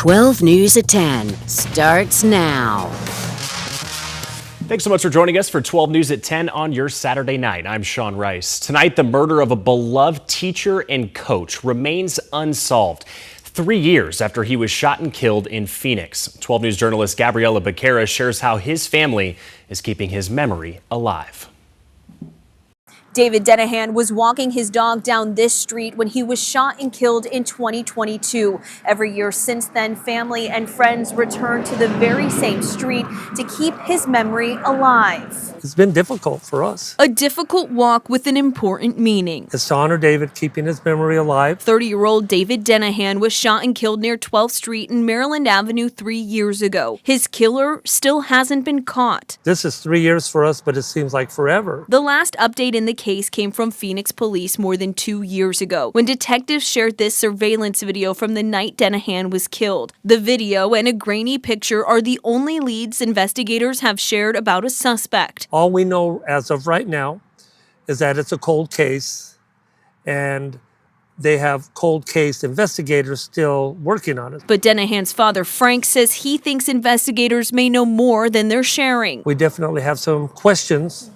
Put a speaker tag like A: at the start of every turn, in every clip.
A: 12 News at 10 starts now.
B: Thanks so much for joining us for 12 News at 10 on your Saturday night. I'm Sean Rice. Tonight, the murder of a beloved teacher and coach remains unsolved 3 years after he was shot and killed in Phoenix. 12 News journalist Gabriella Becerra shares how his family is keeping his memory alive.
C: David Denahan was walking his dog down this street when he was shot and killed in 2022. Every year since then, family and friends return to the very same street to keep his memory alive.
D: It's been difficult for us.
C: A difficult walk with an important meaning.
D: It's to honor David, keeping his memory alive.
C: 30-year-old David Denahan was shot and killed near 12th Street and Maryland Avenue 3 years ago. His killer still hasn't been caught.
D: This is 3 years for us, but it seems like forever.
C: The last update in the case came from Phoenix police more than 2 years ago when detectives shared this surveillance video from the night Denahan was killed. The video and a grainy picture are the only leads investigators have shared about a suspect.
D: All we know as of right now is that it's a cold case, and they have cold case investigators still working on it.
C: But Denahan's father, Frank, says he thinks investigators may know more than they're sharing.
D: We definitely have some questions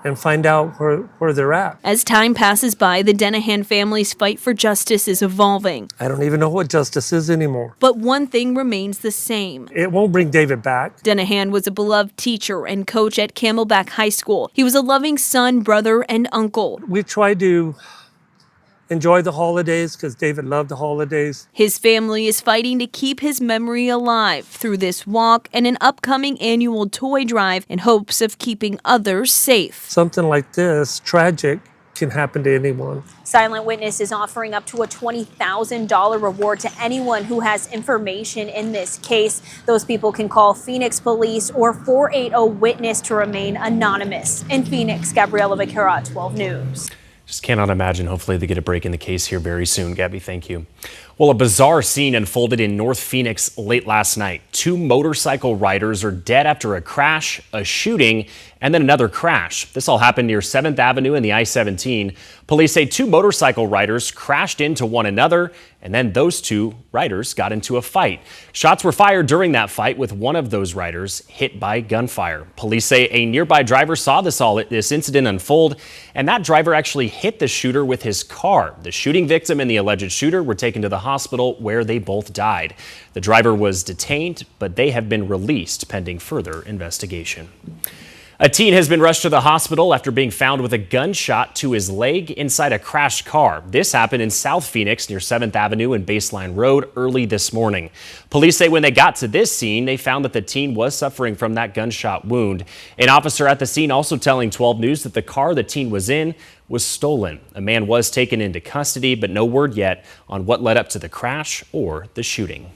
D: and find out where they're at.
C: As time passes by, the Denahan family's fight for justice is evolving.
D: I don't even know what justice is anymore.
C: But one thing remains the same.
D: It won't bring David back.
C: Denahan was a beloved teacher and coach at Camelback High School. He was a loving son, brother, and uncle.
D: We try to enjoy the holidays because David loved the holidays.
C: His family is fighting to keep his memory alive through this walk and an upcoming annual toy drive in hopes of keeping others safe.
D: Something like this, tragic, can happen to anyone.
C: Silent Witness is offering up to a $20,000 reward to anyone who has information in this case. Those people can call Phoenix Police or 480-WITNESS to remain anonymous. In Phoenix, Gabriella Becerra, 12 News.
B: Just cannot imagine. Hopefully they get a break in the case here very soon. Gabby, thank you. Well, a bizarre scene unfolded in North Phoenix late last night. 2 motorcycle riders are dead after a crash, a shooting, and then another crash. This all happened near 7th Avenue and the I-17. Police say 2 motorcycle riders crashed into one another, and then those 2 riders got into a fight. Shots were fired during that fight, with one of those riders hit by gunfire. Police say a nearby driver saw this incident unfold, and that driver actually hit the shooter with his car. The shooting victim and the alleged shooter were taken to the hospital, where they both died. The driver was detained, but they have been released pending further investigation. A teen has been rushed to the hospital after being found with a gunshot to his leg inside a crashed car. This happened in South Phoenix near 7th Avenue and Baseline Road early this morning. Police say when they got to this scene, they found that the teen was suffering from that gunshot wound. An officer at the scene also telling 12 News that the car the teen was in was stolen. A man was taken into custody, but no word yet on what led up to the crash or the shooting.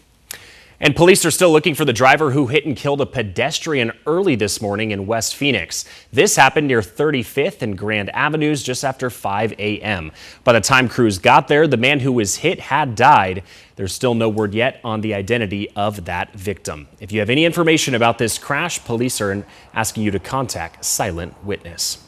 B: And police are still looking for the driver who hit and killed a pedestrian early this morning in West Phoenix. This happened near 35th and Grand Avenues just after 5 a.m. By the time crews got there, the man who was hit had died. There's still no word yet on the identity of that victim. If you have any information about this crash, police are asking you to contact Silent Witness.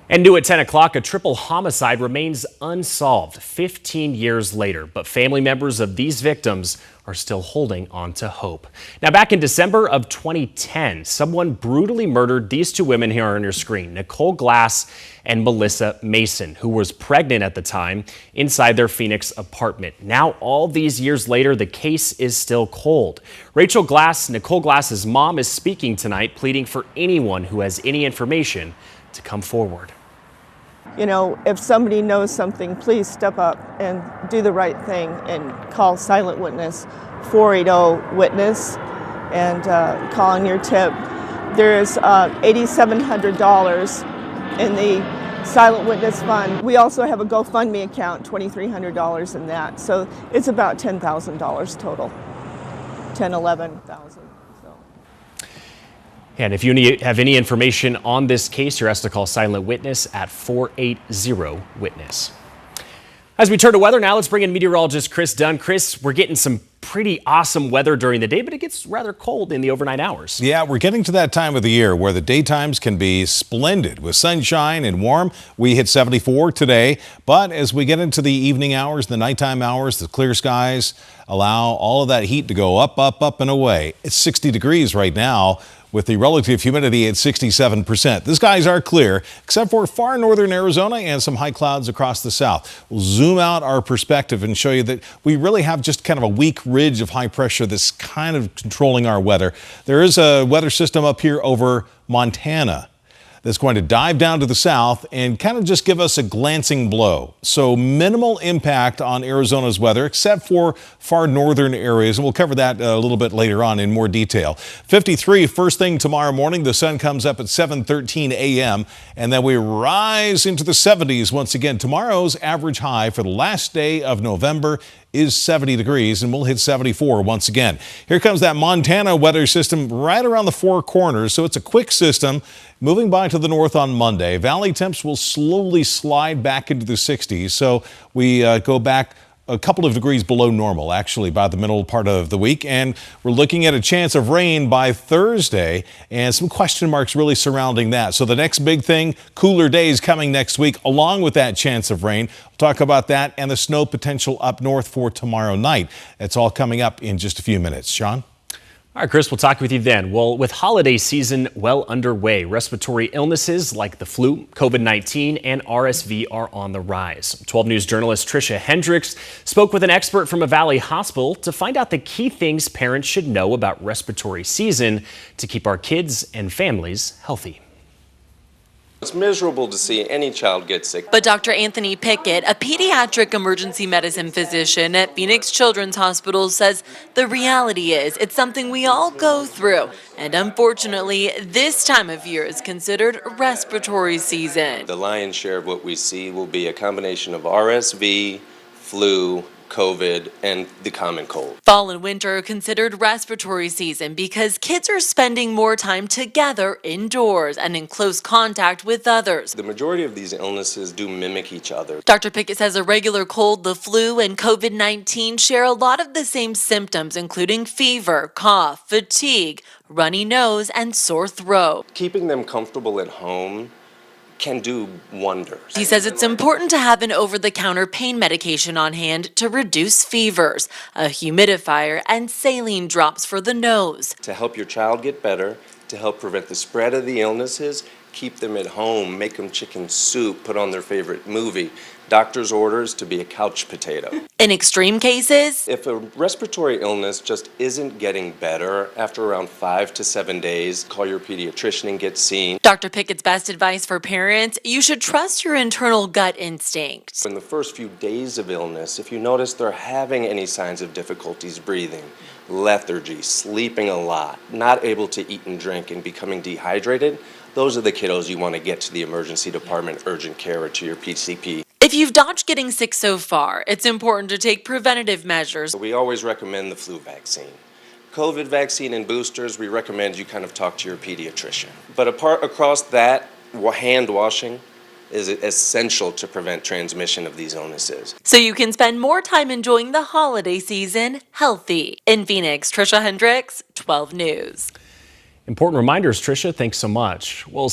B: And new at 10 o'clock, a triple homicide remains unsolved 15 years later, but family members of these victims are still holding on to hope. Now, back in December of 2010, someone brutally murdered these 2 women here on your screen, Nicole Glass and Melissa Mason, who was pregnant at the time inside their Phoenix apartment. Now, all these years later, the case is still cold. Rachel Glass, Nicole Glass's mom, is speaking tonight, pleading for anyone who has any information to come forward.
E: You know, if somebody knows something, please step up and do the right thing and call Silent Witness, 480-WITNESS, and call on your tip. There is $8,700 in the Silent Witness Fund. We also have a GoFundMe account, $2,300 in that. So it's about $10,000 total, $11,000.
B: And if you have any information on this case, you're asked to call Silent Witness at 480-WITNESS. As we turn to weather now, let's bring in meteorologist Chris Dunn. Chris, we're getting some pretty pretty awesome weather during the day, but it gets rather cold in the overnight hours.
F: Yeah, we're getting to that time of the year where the daytimes can be splendid with sunshine and warm. We hit 74 today, but as we get into the evening hours, the nighttime hours, the clear skies allow all of that heat to go up, up, up and away. It's 60 degrees right now, with the relative humidity at 67%. The skies are clear, except for far northern Arizona and some high clouds across the south. We'll zoom out our perspective and show you that we really have just kind of a weak ridge of high pressure that's kind of controlling our weather. There is a weather system up here over Montana that's going to dive down to the south and kind of just give us a glancing blow. So minimal impact on Arizona's weather, except for far northern areas. And we'll cover that a little bit later on in more detail. 53 first thing tomorrow morning. The sun comes up at 7:13 a.m. and then we rise into the 70s once again. Tomorrow's average high for the last day of November is 70 degrees, and we'll hit 74 once again. Here comes that Montana weather system right around the four corners, so it's a quick system moving by to the north on Monday. Valley temps will slowly slide back into the 60s, so we go back a couple of degrees below normal, actually, by the middle part of the week. And we're looking at a chance of rain by Thursday and some question marks really surrounding that. So the next big thing, cooler days coming next week, along with that chance of rain. We'll talk about that and the snow potential up north for tomorrow night. That's all coming up in just a few minutes. Sean?
B: All right, Chris, we'll talk with you then. Well, with holiday season well underway, respiratory illnesses like the flu, COVID-19, and RSV are on the rise. 12 News journalist Tricia Hendricks spoke with an expert from a Valley hospital to find out the key things parents should know about respiratory season to keep our kids and families healthy.
G: It's miserable to see any child get sick.
H: But Dr. Anthony Pickett, a pediatric emergency medicine physician at Phoenix Children's Hospital, says the reality is it's something we all go through. And unfortunately, this time of year is considered respiratory season.
G: The lion's share of what we see will be a combination of RSV, flu, COVID, and the common cold.
H: Fall and winter are considered respiratory season because kids are spending more time together indoors and in close contact with others.
G: The majority of these illnesses do mimic each other.
H: Dr. Pickett says a regular cold, the flu, and COVID-19 share a lot of the same symptoms, including fever, cough, fatigue, runny nose, and sore throat.
G: Keeping them comfortable at home can do wonders.
H: He says it's important to have an over-the-counter pain medication on hand to reduce fevers, a humidifier, and saline drops for the nose.
G: To help your child get better, to help prevent the spread of the illnesses, keep them at home, make them chicken soup, put on their favorite movie. Doctor's orders to be a couch potato.
H: In extreme cases,
G: if a respiratory illness just isn't getting better after around 5 to 7 days, call your pediatrician and get seen.
H: Dr. Pickett's best advice for parents, you should trust your internal gut instinct.
G: In the first few days of illness, if you notice they're having any signs of difficulties breathing, lethargy, sleeping a lot, not able to eat and drink, and becoming dehydrated, those are the kiddos you want to get to the emergency department, urgent care, or to your PCP.
H: If you've dodged getting sick so far, it's important to take preventative measures.
G: We always recommend the flu vaccine. COVID vaccine and boosters, we recommend you kind of talk to your pediatrician. But across that, hand washing is essential to prevent transmission of these illnesses.
H: So you can spend more time enjoying the holiday season healthy. In Phoenix, Tricia Hendricks, 12 News.
B: Important reminders, Tricia. Thanks so much. Well,